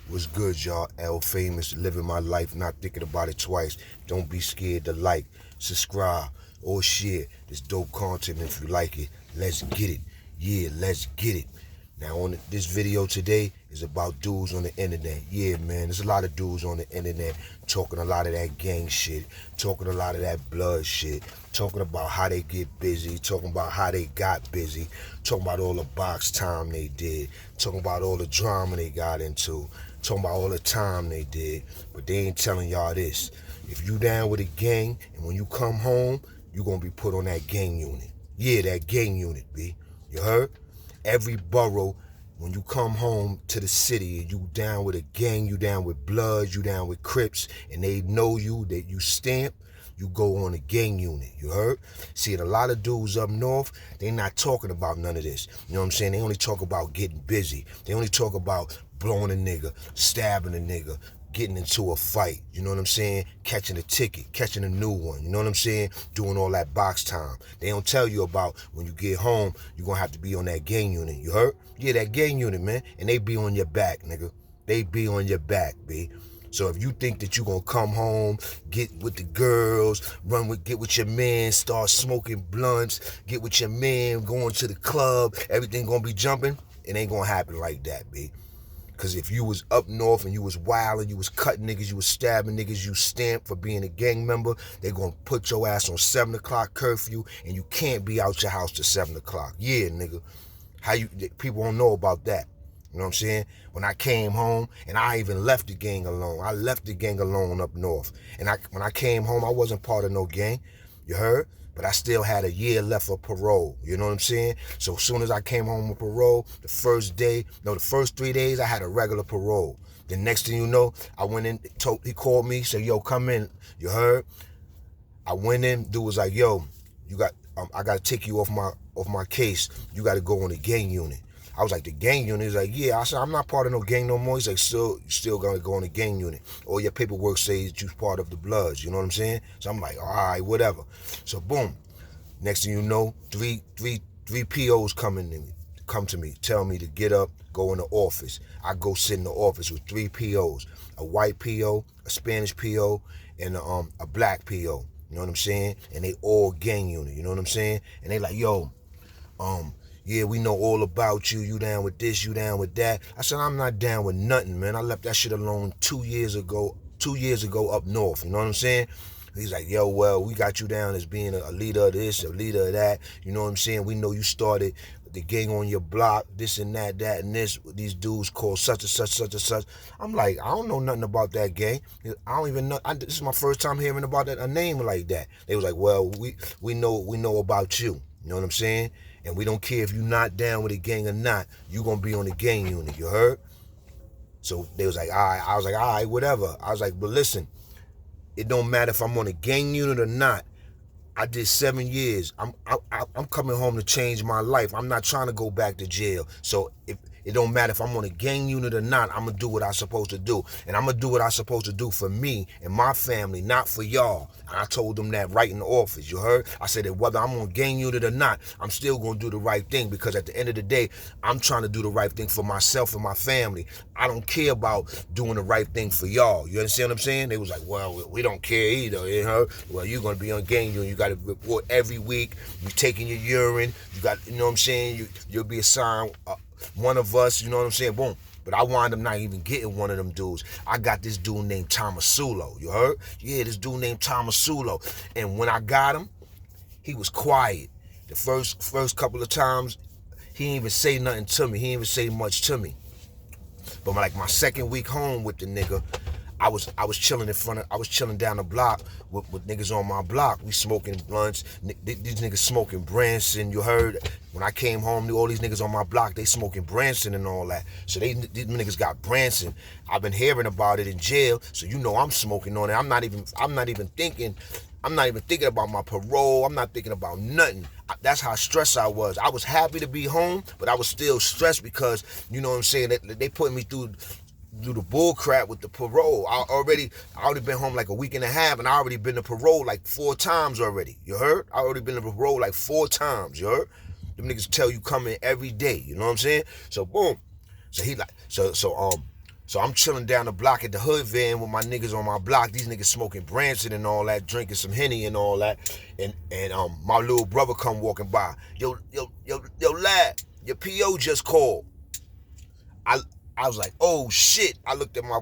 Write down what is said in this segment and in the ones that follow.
What's good, y'all? L Famous, living my life, not thinking about it twice. Don't be scared to like, subscribe, or share. This dope content if you like it. Let's get it. Yeah, let's get it. Now, on this video today is about dudes on the internet. Yeah, man, there's a lot of dudes on the internet talking a lot of that gang shit, talking a lot of that blood shit, talking about how they get busy, talking about how they got busy, talking about all the box time they did, talking about all the drama they got into, talking about all the time they did, but they ain't telling y'all this. If you down with a gang and when you come home, you gonna be put on that gang unit. Yeah, that gang unit, B. You heard? Every borough, when you come home to the city, you down with a gang, you down with Bloods, you down with Crips, and they know you, that you stamp, you go on a gang unit, you heard? See, a lot of dudes up north, they not talking about none of this. You know what I'm saying? They only talk about getting busy. They only talk about blowing a nigga, stabbing a nigga, getting into a fight, you know what I'm saying? Catching a ticket, catching a new one, you know what I'm saying? Doing all that box time. They don't tell you about when you get home, you're gonna have to be on that gang unit, you heard? Yeah, that gang unit, man, and they be on your back, nigga. They be on your back, B. So if you think that you gonna come home, get with the girls, get with your man, start smoking blunts, get with your man, going to the club, everything gonna be jumping, it ain't gonna happen like that, B. Because if you was up north and you was wild and you was cutting niggas, you was stabbing niggas, you stamped for being a gang member, they gonna put your ass on 7 o'clock curfew and you can't be out your house till 7 o'clock. Yeah, nigga. People don't know about that. You know what I'm saying? When I came home, and I even left the gang alone. I left the gang alone up north. And when I came home, I wasn't part of no gang. You heard? But I still had a year left of parole. You know what I'm saying? So as soon as I came home with parole, the first 3 days, I had a regular parole. The next thing you know, I went in, he called me, said, yo, come in. You heard? I went in, dude was like, yo, I got to take you off my case. You got to go on the gang unit. I was like, the gang unit? He's like, yeah. I said, I'm not part of no gang no more. He's like, you still gonna go on the gang unit. All your paperwork says you're part of the Bloods. You know what I'm saying? So I'm like, all right, whatever. So boom. Next thing you know, three POs come to me, tell me to get up, go in the office. I go sit in the office with 3 POs, a white PO, a Spanish PO, and a black PO. You know what I'm saying? And they all gang unit. You know what I'm saying? And they like, yo, yeah, we know all about you. You down with this, you down with that. I said, I'm not down with nothing, man. I left that shit alone 2 years ago up north. You know what I'm saying? He's like, yo, well, we got you down as being a leader of this, a leader of that. You know what I'm saying? We know you started the gang on your block, this and that, and this. These dudes called such and such, such and such. I'm like, I don't know nothing about that gang. I don't even know. This is my first time hearing about a name like that. They was like, well, we know about you. You know what I'm saying? And we don't care if you're not down with a gang or not. You gonna be on the gang unit. You heard? So they was like, all right. I was like, all right, whatever. I was like, but listen, it don't matter if I'm on a gang unit or not. I did 7 years. I'm coming home to change my life. I'm not trying to go back to jail. So if it don't matter if I'm on a gang unit or not, I'm going to do what I'm supposed to do. And I'm going to do what I'm supposed to do for me and my family, not for y'all. And I told them that right in the office, you heard? I said that whether I'm on gang unit or not, I'm still going to do the right thing because at the end of the day, I'm trying to do the right thing for myself and my family. I don't care about doing the right thing for y'all. You understand what I'm saying? They was like, well, we don't care either. You know? Well, you're going to be on gang unit. You got to report every week. You're taking your urine. You got, you know what I'm saying? You'll be assigned one of us, you know what I'm saying? Boom. But I wind up not even getting one of them dudes. I got this dude named Tomasulo. You heard? Yeah, this dude named Tomasulo. And when I got him, he was quiet. The first couple of times, he didn't even say nothing to me. He didn't even say much to me. But like my second week home with the nigga, I was chilling down the block with niggas on my block. We smoking blunts. These niggas smoking Branson. You heard? When I came home, all these niggas on my block, they smoking Branson and all that. So these niggas got Branson. I've been hearing about it in jail, so you know I'm smoking on it. I'm not even thinking about my parole. I'm not thinking about nothing. That's how stressed I was. I was happy to be home, but I was still stressed because, you know what I'm saying, they put me through the bull crap with the parole. I already been home like a week and a half, and I already been to parole like 4 times already. You heard? I already been to parole like 4 times. You heard? Them niggas tell you come in every day. You know what I'm saying? So boom. So he like so So I'm chilling down the block at the hood van with my niggas on my block. These niggas smoking Branson and all that, drinking some Henny and all that. And my little brother come walking by. Yo, lad, your PO just called. I was like, oh shit. I looked at my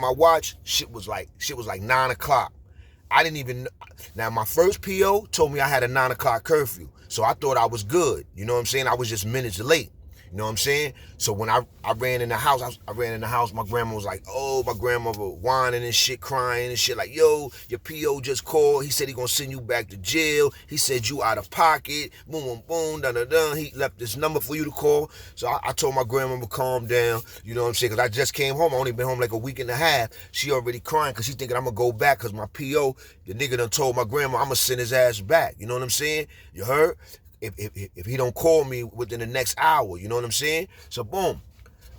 watch. Shit was like 9 o'clock. I didn't even. Now my first PO told me I had a 9 o'clock curfew, so I thought I was good. You know what I'm saying? I was just minutes late. You know what I'm saying? So when I ran in the house, my grandma was like, oh, my grandmother whining and shit, crying and shit, like, yo, your PO just called. He said he gonna send you back to jail. He said you out of pocket. Boom, boom, boom, dun, dun, dun. He left this number for you to call. So I told my grandma to calm down. You know what I'm saying? Because I just came home. I only been home like a week and a half. She already crying because she thinking I'm gonna go back because my PO, the nigga done told my grandma I'm gonna send his ass back. You know what I'm saying? You heard? If he don't call me within the next hour, you know what I'm saying? So boom,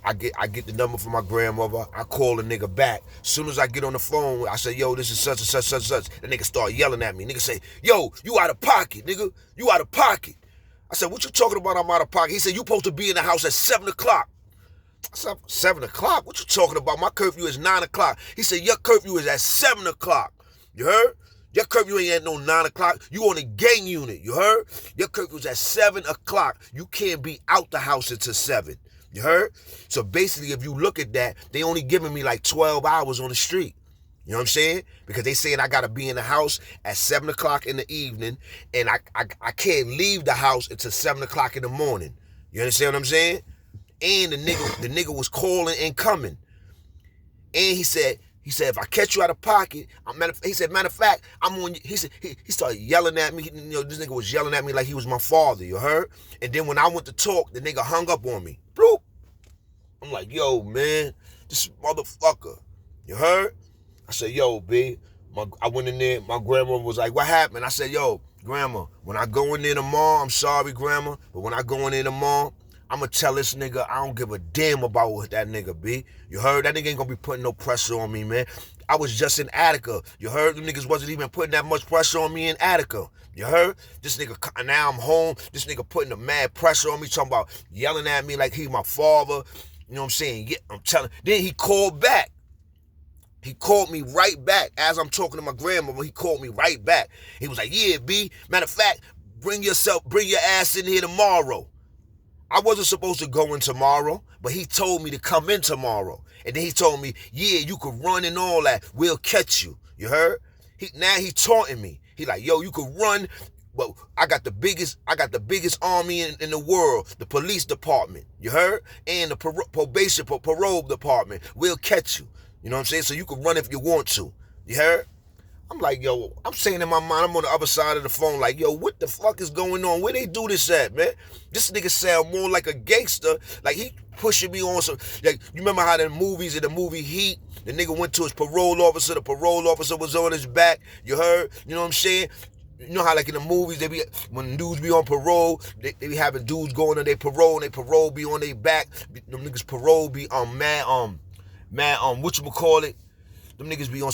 I get the number from my grandmother. I call the nigga back. As soon as I get on the phone, I say, yo, this is such and such, such and such. The nigga start yelling at me. Nigga say, yo, you out of pocket, nigga. You out of pocket. I said, what you talking about? I'm out of pocket. He said, you supposed to be in the house at 7 o'clock. I said, 7 o'clock? What you talking about? My curfew is 9 o'clock. He said, your curfew is at 7 o'clock. You heard? Your curfew ain't at no 9 o'clock. You on a gang unit, you heard? Your curfew's at 7 o'clock. You can't be out the house until 7. You heard? So basically, if you look at that, they only giving me like 12 hours on the street. You know what I'm saying? Because they saying I got to be in the house at 7 o'clock in the evening, and I can't leave the house until 7 o'clock in the morning. You understand what I'm saying? And the nigga was calling and coming. And he said, if I catch you out of pocket, he said, matter of fact, I'm on you. He said, he started yelling at me. You know, this nigga was yelling at me like he was my father, you heard? And then when I went to talk, the nigga hung up on me. Bloop. I'm like, yo, man, this motherfucker, you heard? I said, yo, B. I went in there, my grandma was like, what happened? I said, yo, grandma, when I go in there tomorrow, I'm sorry, grandma, but when I go in there tomorrow, I'm going to tell this nigga I don't give a damn about what that nigga be. You heard? That nigga ain't going to be putting no pressure on me, man. I was just in Attica. You heard? Them niggas wasn't even putting that much pressure on me in Attica. You heard? This nigga, now I'm home. This nigga putting the mad pressure on me, talking about yelling at me like he my father. You know what I'm saying? Yeah, I'm telling. Then he called back. He called me right back. As I'm talking to my grandmother, he called me right back. He was like, yeah, B. Matter of fact, bring your ass in here tomorrow. I wasn't supposed to go in tomorrow, but he told me to come in tomorrow. And then he told me, yeah, you could run and all that. We'll catch you. You heard? Now he taunting me. He like, yo, you could run, but I got the biggest army in the world, the police department. You heard? And the parole department. We'll catch you. You know what I'm saying? So you can run if you want to. You heard? I'm like, yo, I'm saying in my mind, I'm on the other side of the phone like, yo, what the fuck is going on? Where they do this at, man? This nigga sound more like a gangster. Like, he pushing me on some, like, you remember how in the movie Heat, the nigga went to his parole officer, the parole officer was on his back, you heard? You know what I'm saying? You know how like in the movies, when dudes be on parole, they be having dudes going on their parole, and their parole be on their back. Them niggas parole be whatchamacallit? Them niggas be on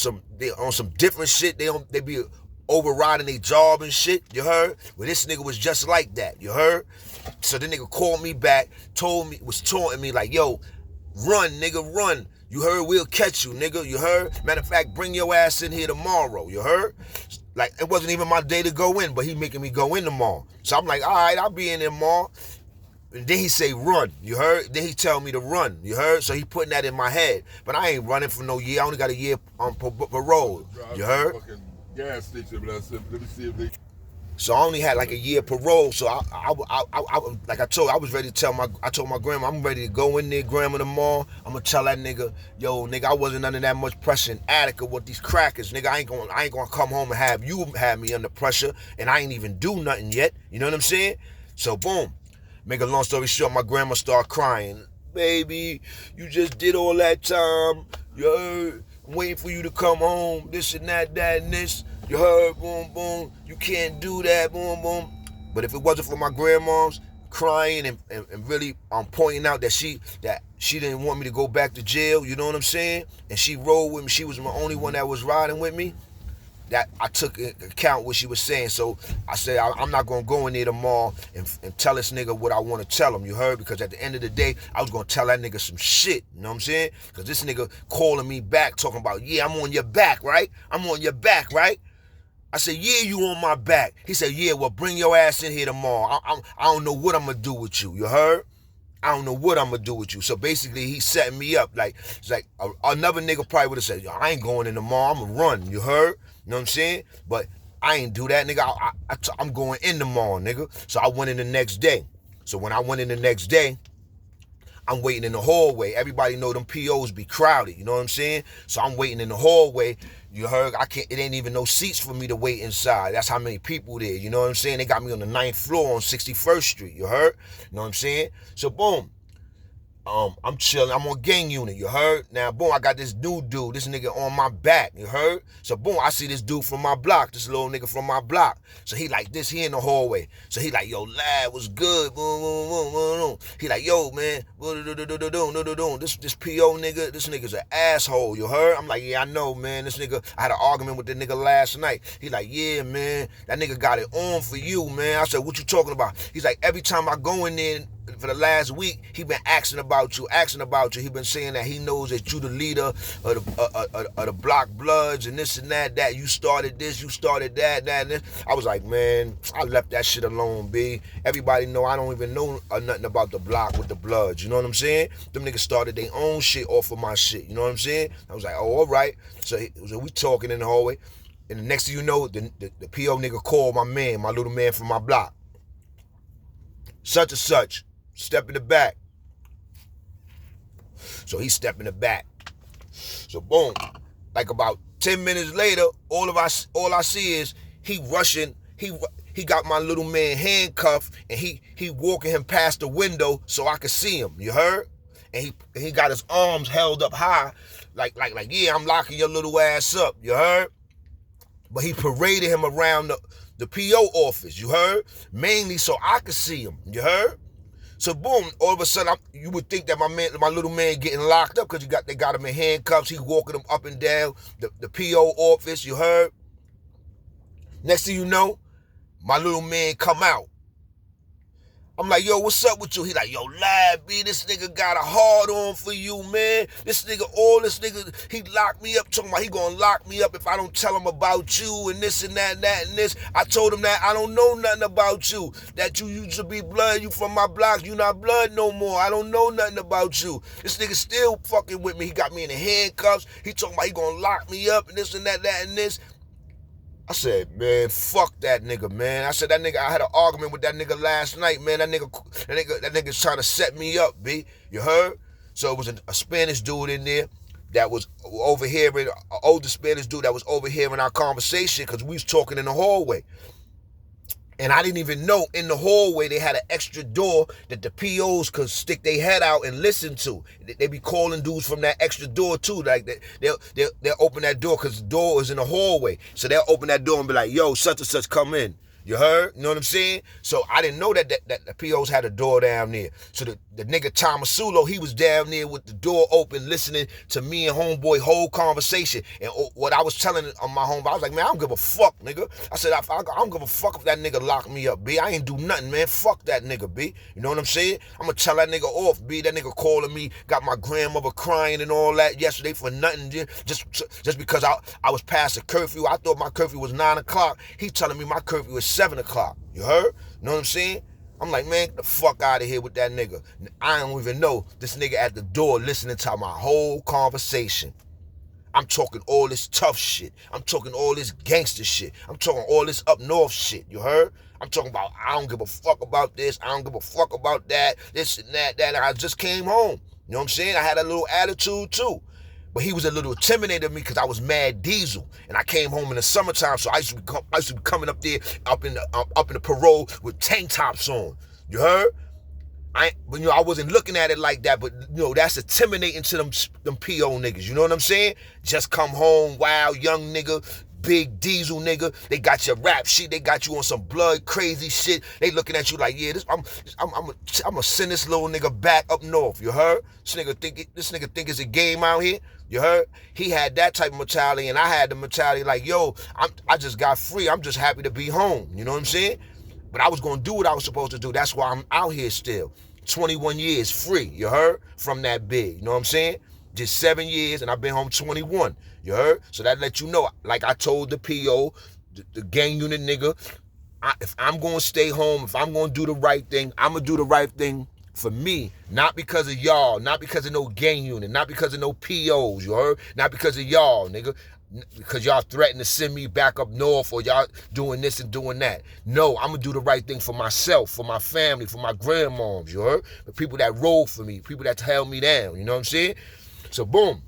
some different shit. They be overriding their job and shit. You heard? Well, this nigga was just like that. You heard? So the nigga called me back, was taunting me like, yo, run, nigga, run. You heard? We'll catch you, nigga. You heard? Matter of fact, bring your ass in here tomorrow. You heard? Like, it wasn't even my day to go in, but he making me go in tomorrow. So I'm like, all right, I'll be in there tomorrow. And then he say run, you heard? Then he tell me to run, you heard? So he putting that in my head. But I ain't running for no year. I only got a year on parole, you heard? Gas station, let me see if they... So I only had like a year parole. So I like I was ready to I told my grandma, I'm ready to go in there, grandma, tomorrow. I'm gonna tell that nigga, yo, nigga, I wasn't under that much pressure in Attica with these crackers, nigga. I ain't gonna come home and have you have me under pressure, and I ain't even do nothing yet. You know what I'm saying? So boom. Make a long story short, my grandma started crying. Baby, you just did all that time. You heard? I'm waiting for you to come home. This and that and this. You heard? Boom, boom. You can't do that. Boom, boom. But if it wasn't for my grandma's crying and really pointing out that she didn't want me to go back to jail, you know what I'm saying? And she rolled with me. She was the only one that was riding with me. that I took into account what she was saying. So I said I'm not gonna go in there tomorrow and tell this nigga what I want to tell him. You heard? Because at the end of the day, I was gonna tell that nigga some shit. You know what I'm saying? Because this nigga calling me back talking about, yeah, I'm on your back, right? I'm on your back, right? I said, yeah, you on my back. He said, yeah, well, bring your ass in here tomorrow. I don't know what I'm gonna do with you. You heard? I don't know what I'm gonna do with you. So basically, he's setting me up. Like, it's like another nigga probably would have said, yo, I ain't going in tomorrow. I'm gonna run. You heard? You know what I'm saying? But I ain't do that, nigga. I'm going in tomorrow, nigga. So I went in the next day. So when I went in the next day, I'm waiting in the hallway. Everybody know them POs be crowded. You know what I'm saying? So I'm waiting in the hallway. You heard? It ain't even no seats for me to wait inside. That's how many people there. You know what I'm saying? They got me on the 9th floor on 61st Street. You heard? You know what I'm saying? So boom. I'm chilling. I'm on gang unit. You heard? Now, boom, I got this new dude. This nigga on my back. You heard? So, boom, I see this dude from my block. This little nigga from my block. So, he like this. He in the hallway. So, he like, yo, lad, what's good? Boom, boom, boom, boom, boom. He like, yo, man. This PO nigga, this nigga's an asshole. You heard? I'm like, yeah, I know, man. This nigga, I had an argument with the nigga last night. He like, yeah, man. That nigga got it on for you, man. I said, what you talking about? He's like, every time I go in there, for the last week, he been asking about you. He been saying that he knows that you the leader of the Block Bloods and this and that. You started this, you started that, and this. I was like, man, I left that shit alone, B. Everybody know I don't even know nothing about the block with the Bloods. You know what I'm saying? Them niggas started their own shit off of my shit. You know what I'm saying? I was like, oh, all right. So we talking in the hallway. And the next thing you know, the PO nigga called my man, my little man from my block. Such and such. Step in the back. So he stepped in the back. So boom, like about 10 minutes later, all I see is he rushing. He got my little man handcuffed and he walking him past the window so I could see him. You heard? And he got his arms held up high, like yeah, I'm locking your little ass up. You heard? But he paraded him around the PO office. You heard? Mainly so I could see him. You heard? So boom, all of a sudden, you would think that my little man getting locked up because they got him in handcuffs. He walking him up and down the PO office. You heard? Next thing you know, my little man come out. I'm like, yo, what's up with you? He like, yo, lad, B, this nigga got a hard on for you, man. This nigga, he locked me up, talking about he gonna lock me up if I don't tell him about you and this and that and this. I told him that I don't know nothing about you, that you used to be blood, you from my block, you not blood no more. I don't know nothing about you. This nigga still fucking with me. He got me in the handcuffs. He talking about he gonna lock me up and this and that and this. I said, man, fuck that nigga, man. I said, I had an argument with that nigga last night, man. That nigga's trying to set me up, B. You heard? So it was a Spanish dude in there that was overhearing, an older Spanish dude that was overhearing our conversation because we was talking in the hallway. And I didn't even know in the hallway they had an extra door that the POs could stick their head out and listen to. They be calling dudes from that extra door too. Like they'll open that door because the door is in the hallway. So they'll open that door and be like, yo, such and such, come in. You heard? You know what I'm saying? So I didn't know that the POs had a door down there. So the nigga Tomasulo, he was down there with the door open, listening to me and homeboy whole conversation. And what I was telling on my homeboy, I was like, man, I don't give a fuck, nigga. I said, I don't give a fuck if that nigga locked me up, B. I ain't do nothing, man. Fuck that nigga, B. You know what I'm saying? I'm gonna tell that nigga off, B. That nigga calling me, got my grandmother crying and all that yesterday for nothing, just because I was past the curfew. I thought my curfew was 9 o'clock. He telling me my curfew was 7 o'clock. You heard? You know what I'm saying? I'm like, man, get the fuck out of here with that nigga. I don't even know this nigga at the door listening to my whole conversation. I'm talking all this tough shit. I'm talking all this gangster shit. I'm talking all this up north shit. You heard? I'm talking about I don't give a fuck about this. I don't give a fuck about that. This and that. And I just came home. You know what I'm saying? I had a little attitude too. But he was a little intimidated of me because I was mad diesel, and I came home in the summertime, so I used to be coming up there up in the parole with tank tops on. You heard? But I wasn't looking at it like that. But that's intimidating to them PO niggas. You know what I'm saying? Just come home, wild young nigga, big diesel nigga. They got your rap shit. They got you on some blood crazy shit. They looking at you like, yeah, I'm gonna send this little nigga back up north. You heard? This nigga think it's a game out here. You heard? He had that type of mentality, and I had the mentality like, yo, I just got free. I'm just happy to be home. You know what I'm saying? But I was going to do what I was supposed to do. That's why I'm out here still. 21 years free, you heard? From that big, you know what I'm saying? Just 7 years, and I've been home 21, you heard? So that let you know, like I told the PO, the gang unit nigga, if I'm going to stay home, if I'm going to do the right thing, I'm going to do the right thing for me, not because of y'all, not because of no gang unit, not because of no POs, you heard? Not because of y'all, nigga. Because y'all threaten to send me back up north or y'all doing this and doing that. No, I'm going to do the right thing for myself, for my family, for my grandmoms, you heard? The people that rolled for me, people that held me down, you know what I'm saying? So boom,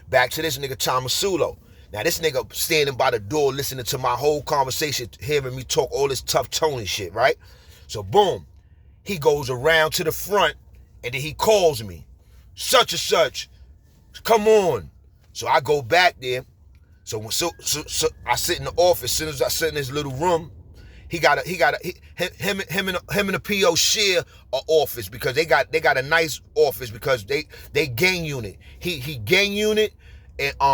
back to this nigga Tomasulo. Now this nigga standing by the door listening to my whole conversation, hearing me talk all this tough Tony shit, right? So boom, he goes around to the front and then he calls me, such and such, come on. So I go back there. So I sit in the office. As soon as I sit in his little room, him and the PO share an office because they got a nice office because they gang unit. He gang unit and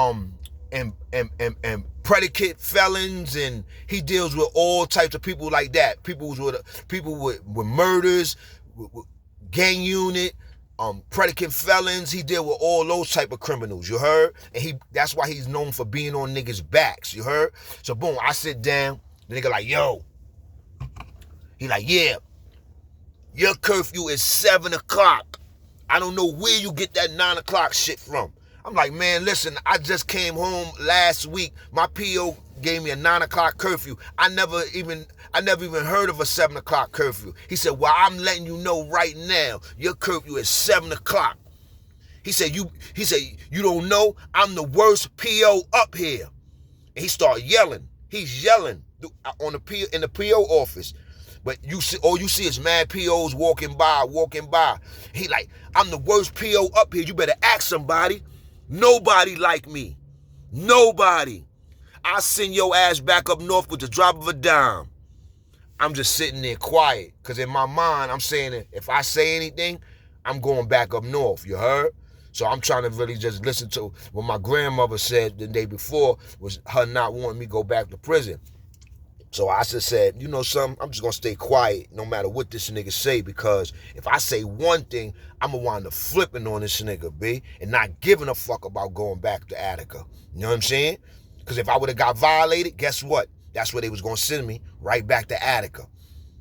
predicate felons, and he deals with all types of people like that. People with murders, with gang unit. Predicate felons, he deal with all those type of criminals, you heard? And that's why he's known for being on niggas' backs, you heard? So boom, I sit down, the nigga like, yo. He like, yeah, your curfew is 7 o'clock. I don't know where you get that 9 o'clock shit from. I'm like, man, listen, I just came home last week. My PO gave me a 9 o'clock curfew. I never even heard of a 7 o'clock curfew. He said, well, I'm letting you know right now, your curfew is 7 o'clock. He said, you don't know? I'm the worst PO up here. And he started yelling. He's yelling in the PO office. But all you see is mad POs walking by. He like, I'm the worst PO up here. You better ask somebody. Nobody like me. Nobody. I'll send your ass back up north with the drop of a dime. I'm just sitting there quiet. Because in my mind, I'm saying that if I say anything, I'm going back up north. You heard? So I'm trying to really just listen to what my grandmother said the day before was her not wanting me to go back to prison. So I just said, you know something, I'm just going to stay quiet no matter what this nigga say, because if I say one thing, I'm going to wind up flipping on this nigga, B, and not giving a fuck about going back to Attica. You know what I'm saying? Because if I would have got violated, guess what? That's where they was going to send me, right back to Attica.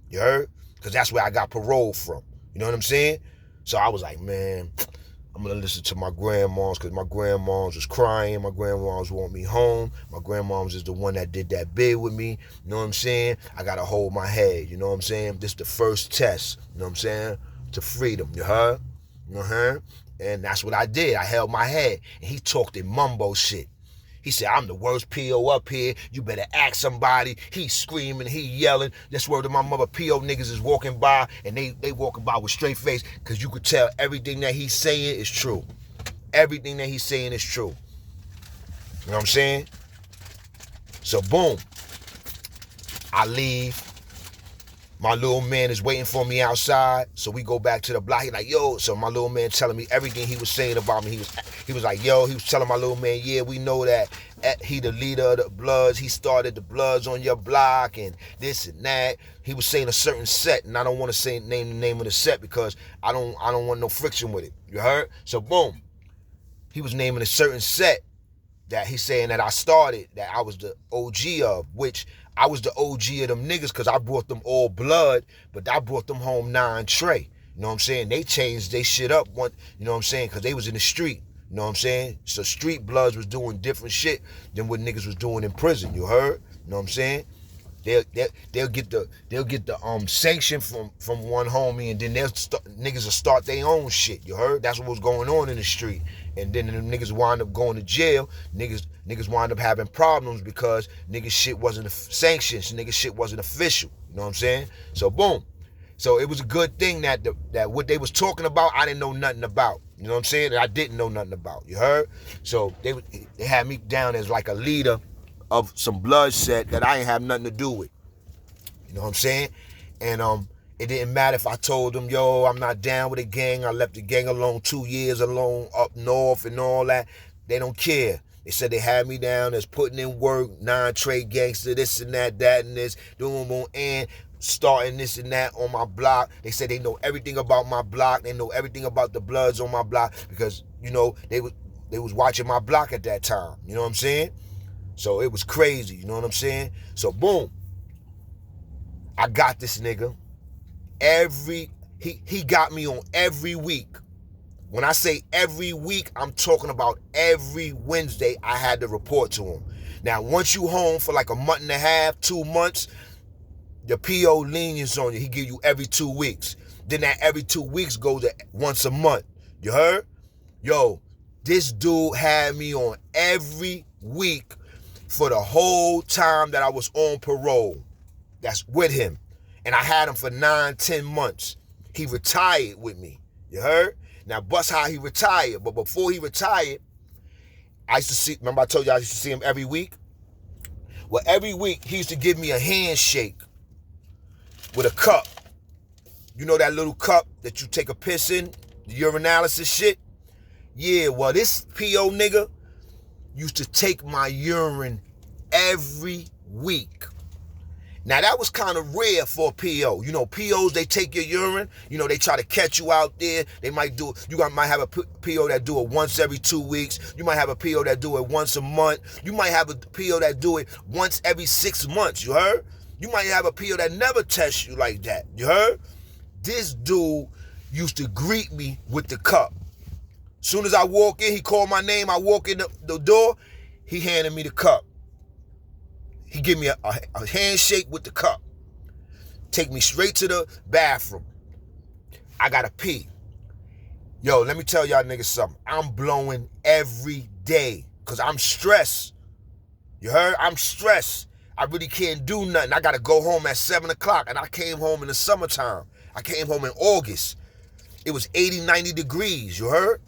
You heard? Because that's where I got parole from. You know what I'm saying? So I was like, man, I'm going to listen to my grandmoms, because my grandmoms was crying. My grandmoms want me home. My grandmoms is the one that did that bid with me. You know what I'm saying? I got to hold my head. You know what I'm saying? This the first test. You know what I'm saying? To freedom. You heard? You heard? And that's what I did. I held my head. And he talked in mumbo shit. He said, I'm the worst PO up here. You better ask somebody. He screaming, he yelling. That's word to my mother. PO niggas is walking by, and they walking by with straight face, because you could tell everything that he's saying is true. Everything that he's saying is true. You know what I'm saying? So boom. I leave. My little man is waiting for me outside, so we go back to the block. He like, yo, so my little man telling me everything he was saying about me. He was like, yo, he was telling my little man, yeah, we know that he the leader of the Bloods. He started the Bloods on your block and this and that. He was saying a certain set, and I don't want to name the name of the set because I don't want no friction with it. You heard? So boom, he was naming a certain set that he's saying that I started, that I was the OG of, which I was the OG of them niggas because I brought them all blood, but I brought them home 9 tray. You know what I'm saying? They changed they shit up, you know what I'm saying? Because they was in the street. You know what I'm saying? So street bloods was doing different shit than what niggas was doing in prison. You heard? You know what I'm saying? They'll get the sanction from one homie, and then niggas will start their own shit. You heard? That's what was going on in the street. And then the niggas wind up going to jail. Niggas wind up having problems because niggas shit wasn't sanctioned. Niggas shit wasn't official. You know what I'm saying? So boom. So it was a good thing that what they was talking about, I didn't know nothing about. You know what I'm saying? I didn't know nothing about. You heard? So they had me down as like a leader of some blood set that I ain't have nothing to do with. You know what I'm saying? And It didn't matter if I told them, yo, I'm not down with the gang. I left the gang alone 2 years alone up north and all that. They don't care. They said they had me down as putting in work, non-trade gangster, this and that and this, doing and starting this and that on my block. They said they know everything about my block. They know everything about the Bloods on my block because, you know, they was watching my block at that time. You know what I'm saying? So it was crazy. You know what I'm saying? So boom, I got this nigga. He got me on every week. When I say every week, I'm talking about every Wednesday I had to report to him. Now, once you home for like a month and a half, 2 months, the PO lenience on you. He give you every 2 weeks. Then that every 2 weeks goes to once a month. You heard? Yo, this dude had me on every week for the whole time that I was on parole. That's with him. And I had him for 9-10 months. He retired with me. You heard? Now, bust how he retired. But before he retired, I used to see, remember I told you I used to see him every week? Well, every week, he used to give me a handshake with a cup. You know that little cup that you take a piss in? The urinalysis shit? Yeah, well, this PO nigga used to take my urine every week. Now, that was kind of rare for a PO. You know, POs, they take your urine. You know, they try to catch you out there. They might do, might have a PO that do it once every 2 weeks. You might have a PO that do it once a month. You might have a PO that do it once every 6 months. You heard? You might have a PO that never tests you like that. You heard? This dude used to greet me with the cup. Soon as I walk in, he called my name. I walk in the door. He handed me the cup. He give me a handshake with the cup. Take me straight to the bathroom. I gotta pee. Yo, let me tell y'all niggas something. I'm blowing every day because I'm stressed. You heard? I'm stressed. I really can't do nothing. I gotta go home at 7 o'clock, and I came home in the summertime. I came home in August. It was 80, 90 degrees. You heard?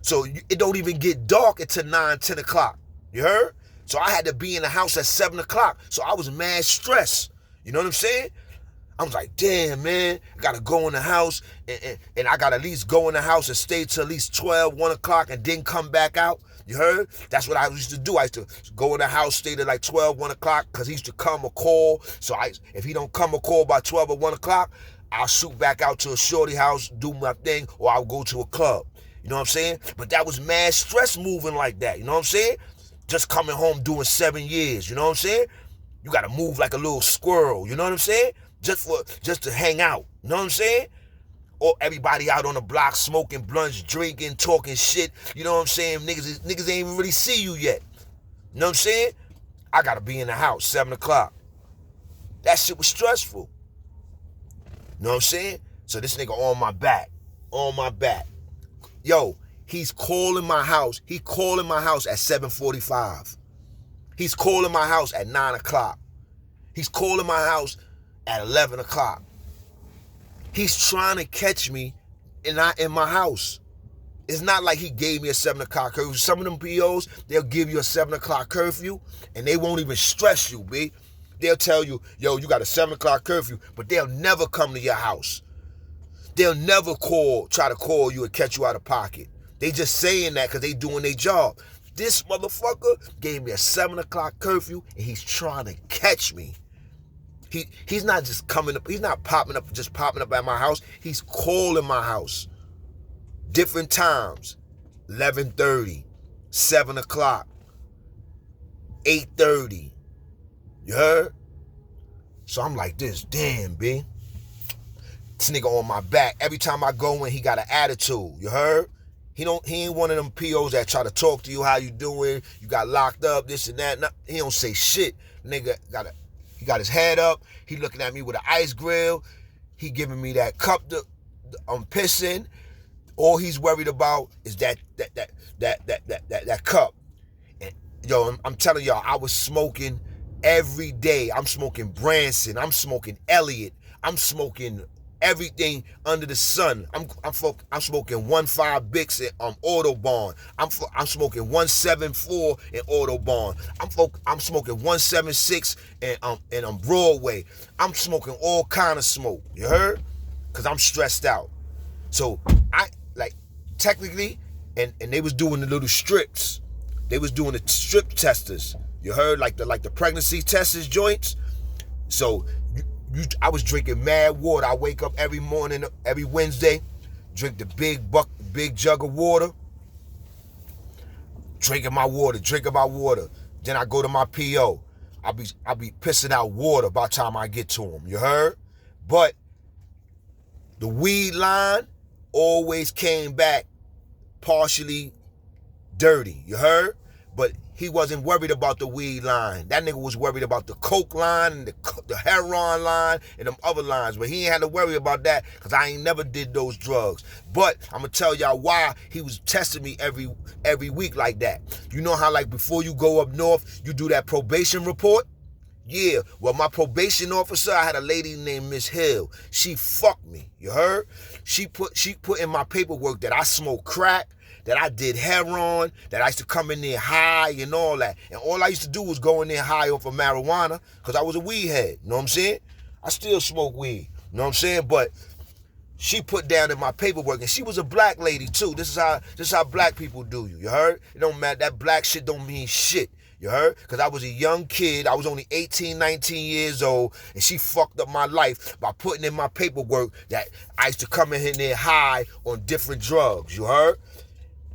So it don't even get dark until 9, 10 o'clock. You heard? So I had to be in the house at 7 o'clock. So I was mad stressed. You know what I'm saying? I was like, damn, man, I got to go in the house and I got to at least go in the house and stay till at least 12, 1 o'clock and then come back out. You heard? That's what I used to do. I used to go in the house, stay till like 12, 1 o'clock because he used to come or call. So if he don't come or call by 12 or 1 o'clock, I'll shoot back out to a shorty house, do my thing, or I'll go to a club. You know what I'm saying? But that was mad stress moving like that. You know what I'm saying? Just coming home doing 7 years. You know what I'm saying? You got to move like a little squirrel. You know what I'm saying? Just to hang out. You know what I'm saying? Or everybody out on the block smoking blunts, drinking, talking shit. You know what I'm saying? Niggas ain't even really see you yet. You know what I'm saying? I got to be in the house 7 o'clock. That shit was stressful. You know what I'm saying? So this nigga on my back. On my back. Yo, he's calling my house. He calling my house at 7:45. He's calling my house at 9 o'clock. He's calling my house at 11 o'clock. He's trying to catch me and not in my house. It's not like he gave me a 7 o'clock curfew. Some of them POs, they'll give you a 7 o'clock curfew and they won't even stress you, B. They'll tell you, yo, you got a 7 o'clock curfew, but they'll never come to your house. They'll never try to call you and catch you out of pocket. They just saying that because they doing their job. This motherfucker gave me a 7 o'clock curfew and he's trying to catch me. He's not just coming up, he's not popping up at my house. He's calling my house. Different times. 11:30, 7 o'clock, 8:30. You heard? So I'm like this, damn, B. This nigga on my back. Every time I go in, he got an attitude. You heard? He ain't one of them POs that try to talk to you, how you doing, you got locked up, this and that. No, he don't say shit. Nigga he got his head up. He looking at me with an ice grill. He giving me that cup I'm pissing. All he's worried about is that cup. And yo, I'm telling y'all, I was smoking every day. I'm smoking Branson. I'm smoking Elliot. I'm smoking everything under the sun. I'm smoking 1.5 Bix in Autobahn. I'm smoking 174 in Autobahn. I'm smoking 176 in Broadway. I'm smoking all kind of smoke. You heard? Cause I'm stressed out. So I like technically, and they was doing the little strips. They was doing the strip testers. You heard, like the pregnancy testers joints. So I was drinking mad water. I wake up every morning, every Wednesday, drink the big jug of water, drinking my water. Then I go to my PO. I be pissing out water by the time I get to him. You heard? But the weed line always came back partially dirty. You heard? But he wasn't worried about the weed line. That nigga was worried about the coke line and the heroin line and them other lines. But he ain't had to worry about that because I ain't never did those drugs. But I'm going to tell y'all why he was testing me every week like that. You know how like before you go up north, you do that probation report? Yeah, well, my probation officer, I had a lady named Miss Hill. She fucked me, you heard? She put in my paperwork that I smoke crack, that I did heroin, that I used to come in there high and all that. And all I used to do was go in there high off of marijuana because I was a weed head, you know what I'm saying? I still smoke weed, you know what I'm saying? But she put down in my paperwork, and she was a black lady too. This is how black people do you heard? It don't matter, that black shit don't mean shit. You heard? Because I was a young kid. I was only 18, 19 years old, and she fucked up my life by putting in my paperwork that I used to come in there high on different drugs. You heard?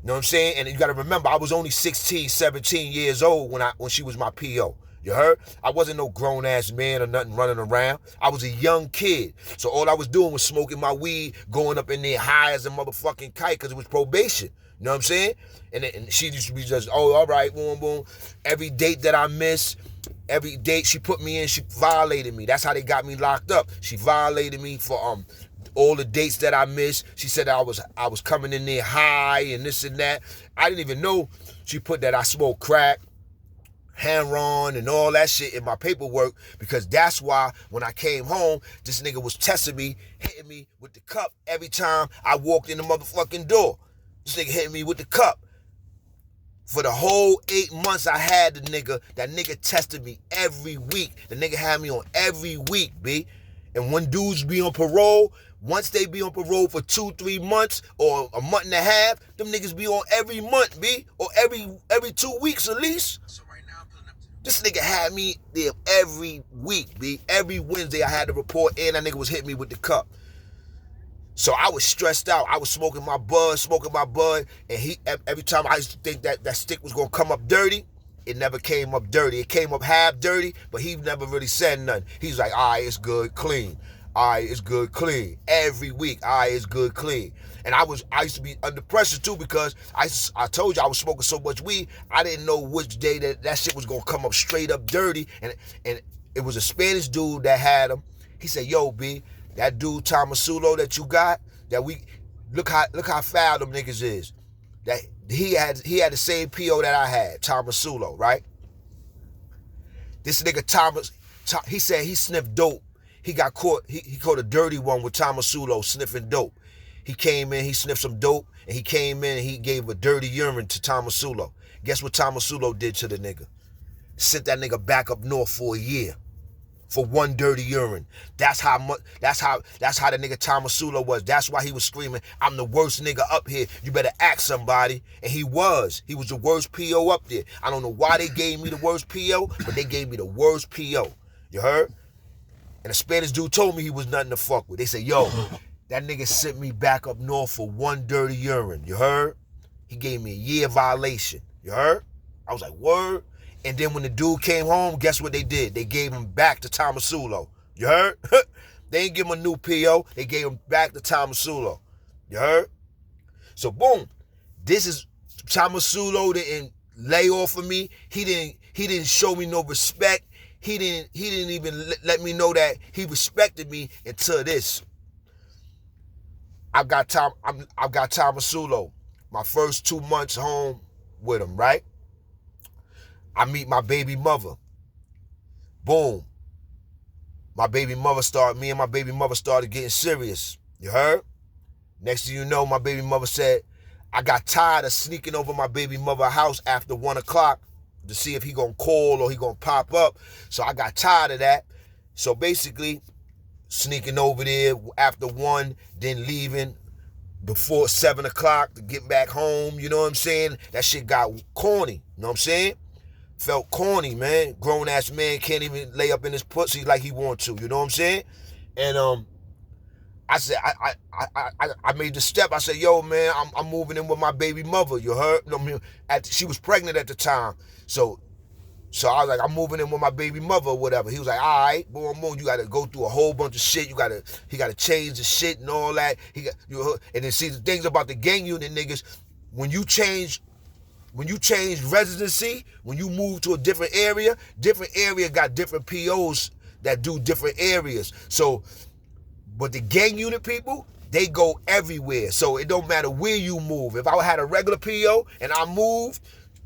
You know what I'm saying? And you got to remember, I was only 16, 17 years old when she was my PO. You heard? I wasn't no grown-ass man or nothing running around. I was a young kid. So all I was doing was smoking my weed, going up in there high as a motherfucking kite because it was probation. You know what I'm saying? And she used to be just, oh, all right, boom, boom. Every date that I missed, every date she put me in, she violated me. That's how they got me locked up. She violated me for all the dates that I missed. She said I was coming in there high and this and that. I didn't even know she put that I smoked crack, heroin, and all that shit in my paperwork, because that's why when I came home, this nigga was testing me, hitting me with the cup every time I walked in the motherfucking door. This nigga hitting me with the cup. For the whole 8 months I had the nigga, that nigga tested me every week. The nigga had me on every week, B. And when dudes be on parole, once they be on parole for 2-3 months or a month and a half, them niggas be on every month, B. Or every 2 weeks at least. So right now, this nigga had me there every week, B. Every Wednesday I had to report in, that nigga was hitting me with the cup. So I was stressed out. I was smoking my bud, and every time I used to think that stick was gonna come up dirty, it never came up dirty. It came up half dirty, but he never really said nothing. He's like, all right, it's good, clean. All right, it's good, clean. Every week, all right, it's good, clean. And I used to be under pressure too, because I told you I was smoking so much weed, I didn't know which day that shit was gonna come up straight up dirty. And it was a Spanish dude that had him. He said, yo, B, that dude Tomasulo that you got, look how foul them niggas is. That he had the same PO that I had, Tomasulo, right? This nigga he said he sniffed dope. He got caught, he caught a dirty one with Tomasulo sniffing dope. He came in, he sniffed some dope, and he came in and he gave a dirty urine to Tomasulo. Guess what Tomasulo did to the nigga? Sent that nigga back up north for a year. For one dirty urine. That's how the nigga Tomasulo was. That's why he was screaming, I'm the worst nigga up here. You better ask somebody. And he was. He was the worst PO up there. I don't know why they gave me the worst PO, but they gave me the worst PO. You heard? And the Spanish dude told me he was nothing to fuck with. They said, yo, that nigga sent me back up north for one dirty urine. You heard? He gave me a year violation. You heard? I was like, word? And then when the dude came home, guess what they did? They gave him back to Tomasulo. You heard? They didn't give him a new PO. They gave him back to Tomasulo. You heard? So boom, this is Tomasulo didn't lay off of me. He didn't show me no respect. He didn't even let me know that he respected me until this. I've got Tomasulo. My first 2 months home with him, right? I meet my baby mother. Boom. me and my baby mother started getting serious. You heard? Next thing you know, my baby mother said, I got tired of sneaking over my baby mother's house after 1 o'clock to see if he gonna call or he gonna pop up. So I got tired of that. So basically, sneaking over there after 1, then leaving before 7 o'clock to get back home. You know what I'm saying? That shit got corny. You know what I'm saying? Felt corny, man. Grown ass man can't even lay up in his pussy like he want to. You know what I'm saying? And I said, I made the step. I said, yo, man, I'm moving in with my baby mother. You heard? I mean, she was pregnant at the time. So I was like, I'm moving in with my baby mother or whatever. He was like, all right, boom, you got to go through a whole bunch of shit. He got to change the shit and all that. And then see the things about the gang unit niggas, when you change residency, when you move to a different area got different POs that do different areas. So, but the gang unit people, they go everywhere. So it don't matter where you move. If I had a regular PO and I moved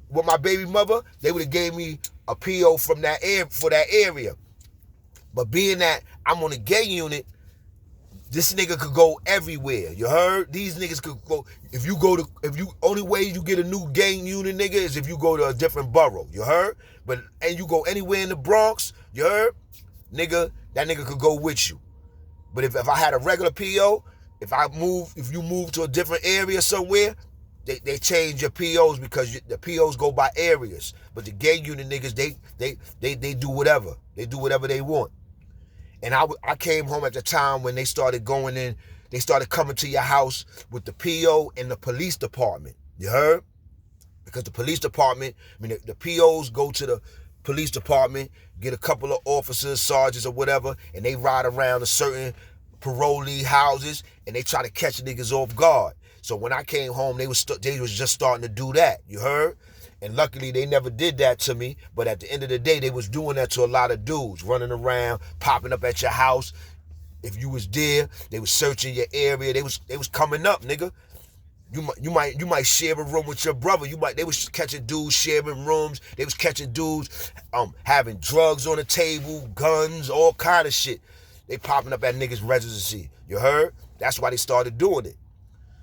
with my baby mother, they would have gave me a PO from that for that area. But being that I'm on a gang unit, this nigga could go everywhere. You heard? These niggas could go. Only way you get a new gang unit, nigga, is if you go to a different borough. You heard? And you go anywhere in the Bronx, you heard? Nigga, that nigga could go with you. But if I had a regular PO, if you move to a different area somewhere, they change your POs because the POs go by areas. But the gang unit niggas, they do whatever. They do whatever they want. And I came home at the time when they started going in, they started coming to your house with the PO and the police department. You heard? Because the police department, the POs go to the police department, get a couple of officers, sergeants or whatever, and they ride around to certain parolee houses and they try to catch niggas off guard. So when I came home, they was just starting to do that. You heard? And luckily, they never did that to me. But at the end of the day, they was doing that to a lot of dudes, running around, popping up at your house. If you was there, they was searching your area. They was coming up, nigga. You might share a room with your brother. They was catching dudes sharing rooms. They was catching dudes having drugs on the table, guns, all kind of shit. They popping up at niggas' residency. You heard? That's why they started doing it.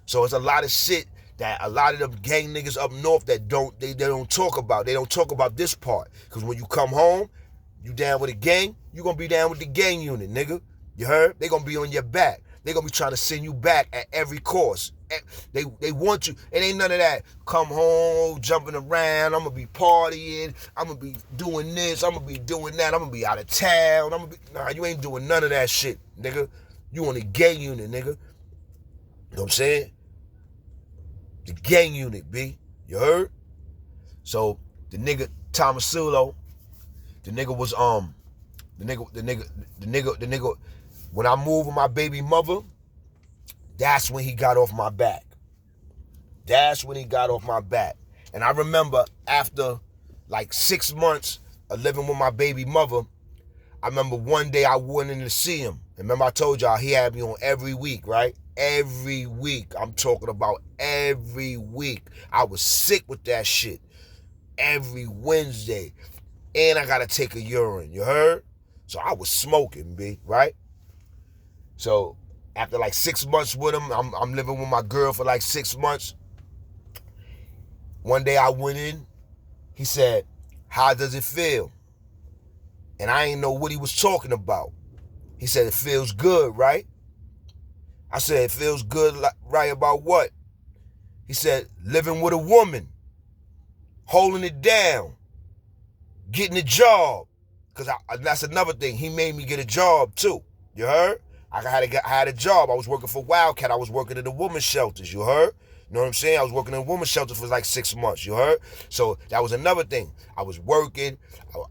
So it's a lot of shit that a lot of them gang niggas up north that they don't talk about. They don't talk about this part. Because when you come home, you down with a gang, you gonna be down with the gang unit, nigga. You heard? They gonna be on your back. They gonna be trying to send you back at every cost. They want you. It ain't none of that. Come home, jumping around. I'm gonna be partying. I'm gonna be doing this. I'm gonna be doing that. I'm gonna be out of town. Nah, you ain't doing none of that shit, nigga. You on the gang unit, nigga. You know what I'm saying? The gang unit, B. You heard? So the nigga Tomasulo, the nigga was the nigga. When I moved with my baby mother, that's when he got off my back. That's when he got off my back. And I remember after like 6 months of living with my baby mother, I remember one day I went in to see him. And remember I told y'all he had me on every week, right? Every week. I'm talking about every week. I was sick with that shit. Every Wednesday. And I gotta take a urine. You heard? So I was smoking, B, right? So after like 6 months with him, I'm living with my girl for like 6 months. One day I went in, he said, how does it feel? And I ain't know what he was talking about. He said, it feels good, right? I said, it feels good, right, about what? He said, living with a woman, holding it down, getting a job. Because that's another thing. He made me get a job too. You heard? I had a job. I was working for Wildcat. I was working in the women's shelters. You heard? You know what I'm saying? I was working in a women's shelter for like 6 months. You heard? So that was another thing. I was working.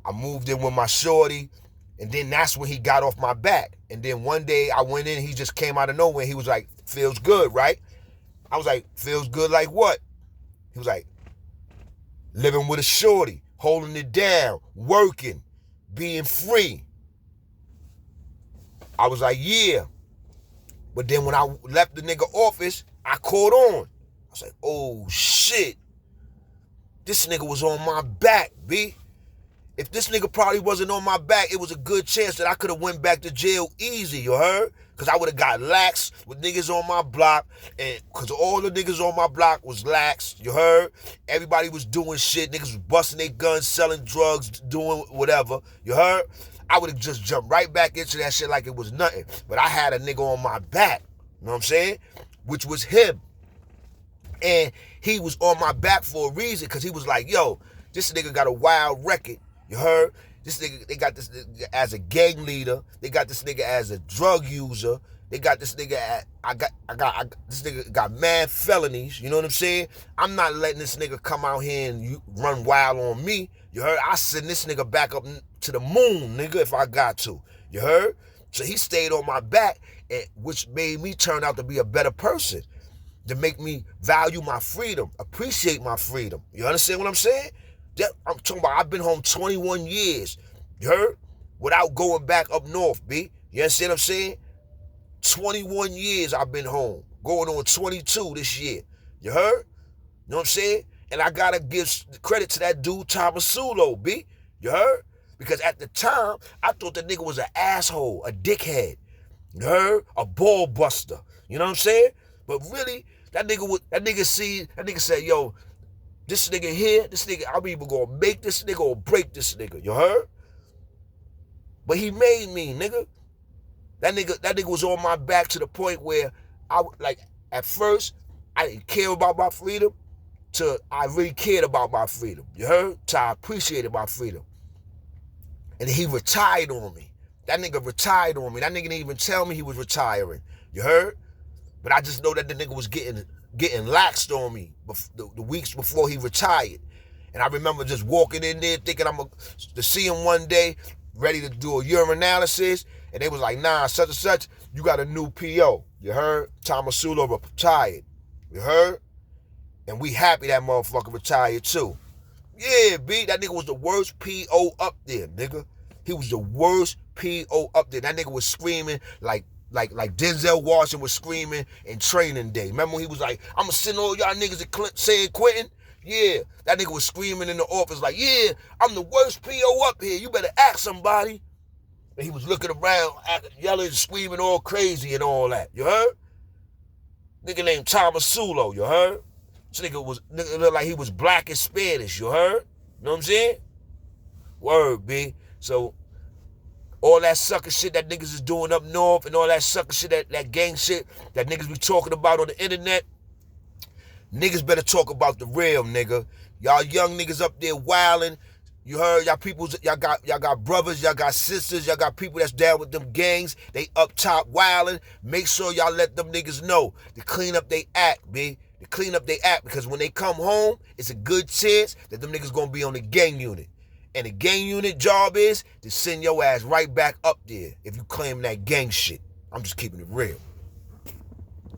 I moved in with my shorty. And then that's when he got off my back. And then one day I went in, he just came out of nowhere. He was like, feels good, right? I was like, feels good like what? He was like, living with a shorty, holding it down, working, being free. I was like, yeah. But then when I left the nigga office, I caught on. I was like, oh shit. This nigga was on my back, B. if this nigga probably wasn't on my back, it was a good chance that I could have went back to jail easy, you heard? Because I would have got lax with niggas on my block, and because all the niggas on my block was lax, you heard? Everybody was doing shit, niggas was busting their guns, selling drugs, doing whatever, you heard? I would have just jumped right back into that shit like it was nothing. But I had a nigga on my back, you know what I'm saying? Which was him. And he was on my back for a reason, because he was like, yo, this nigga got a wild record. You heard? This nigga, they got this nigga as a gang leader. They got this nigga as a drug user. They got this nigga this nigga got mad felonies. You know what I'm saying? I'm not letting this nigga come out here and run wild on me. You heard? I send this nigga back up to the moon, nigga, if I got to. You heard? So he stayed on my back, which made me turn out to be a better person, to make me value my freedom, appreciate my freedom. You understand what I'm saying? I'm talking about I've been home 21 years, you heard? Without going back up north, B. You understand what I'm saying? 21 years I've been home. Going on 22 this year. You heard? You know what I'm saying? And I gotta give credit to that dude, Tomasulo, B. You heard? Because at the time, I thought the nigga was an asshole, a dickhead. You heard? A ball buster. You know what I'm saying? But really, that nigga said, yo, this nigga here, I'm either gonna make this nigga or break this nigga. You heard? But he made me, nigga. That nigga was on my back to the point where at first, I didn't care about my freedom, to I really cared about my freedom. You heard? To I appreciated my freedom. And he retired on me. That nigga retired on me. That nigga didn't even tell me he was retiring. You heard? But I just know that the nigga was getting laxed on me the weeks before he retired. And I remember just walking in there thinking I'm to see him one day, ready to do a urinalysis. And they was like, nah, such and such, you got a new PO. You heard? Tomasulo retired. You heard? And we happy that motherfucker retired too. Yeah, B, that nigga was the worst PO up there, nigga. He was the worst PO up there. That nigga was screaming like Denzel Washington was screaming in Training Day. Remember when he was like, I'm gonna send all y'all niggas to San Quentin? Yeah, that nigga was screaming in the office like, yeah, I'm the worst PO up here. You better ask somebody. And he was looking around, yelling, screaming all crazy and all that. You heard? Nigga named Tomasulo, you heard? This nigga looked like he was black and Spanish, you heard? You know what I'm saying? Word, B. So, all that sucker shit that niggas is doing up north and all that sucker shit, that gang shit that niggas be talking about on the internet, niggas better talk about the real, nigga. Y'all young niggas up there wilding. You heard? Y'all got brothers, y'all got sisters, y'all got people that's down with them gangs. They up top wilding. Make sure y'all let them niggas know to clean up they act, B. To clean up they act, because when they come home, it's a good chance that them niggas gonna be on the gang unit. And the gang unit job is to send your ass right back up there if you claim that gang shit. I'm just keeping it real.